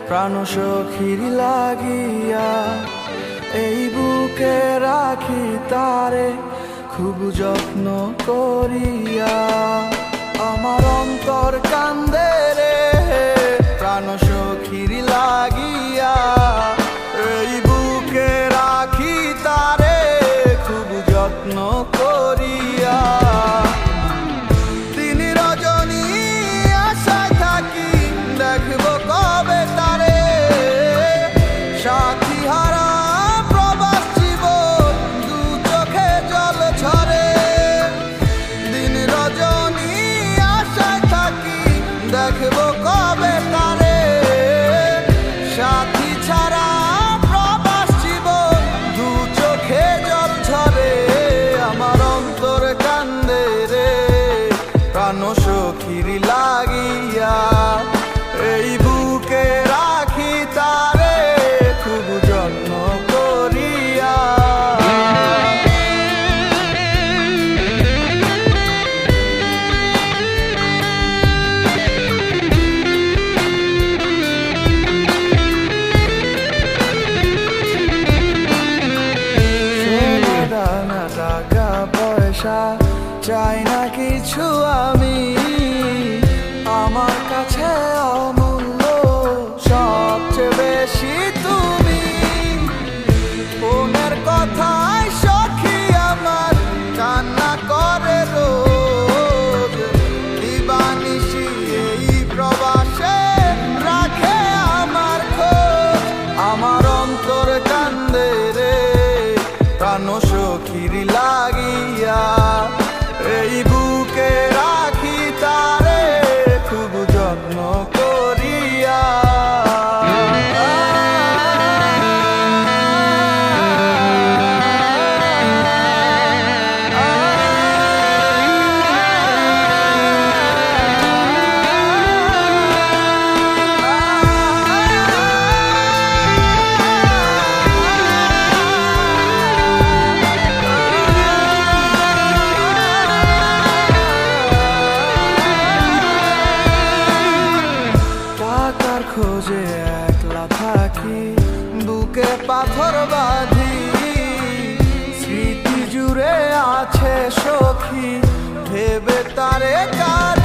প্রাণ সখীর লাগিয়া এই বুকে রাখি তারে খুব যত্ন করিয়া। আমার অন্তর কান্দে রে প্রাণ সখীর লাগিয়া এই বুকে রাখি তারে খুব যত্ন করিয়া। দিন রজনী আশায় থাকি দেখব কবে তারে, সাথী হারা প্রবাস জীবন দু চোখে জল ঝরে। দিন রজনী আশায় থাকি দেখব কবে তারে, সাথী ছাড়া প্রবাস জীবন দু চোখে জল ঝরে। আমার অন্তর কান্দে রে প্রাণ সখীর লাগিয়া এই বুকে রাখি তারে খুব যত্ন করিয়া। সোনা দানা টাকা পয়সা চাই না কিছু আমি, আমার কাছে অমূল্য সবচেয়ে বেশি তুমি। মনের কথায় সখী আমার কান্না করে রোজ, দিবানিশি এই প্রবাসে রাখে আমার খোঁজ। আমার অন্তর কান্দে রে প্রাণ সখীর লাগিয়া এই বুকে রাখি তারে খুব যত্ন করিয়া। খোঁজে একলা থাকি বুকে পাথর বাঁধি, স্মৃতি জুড়ে আছে সখী ভেবে তারে কার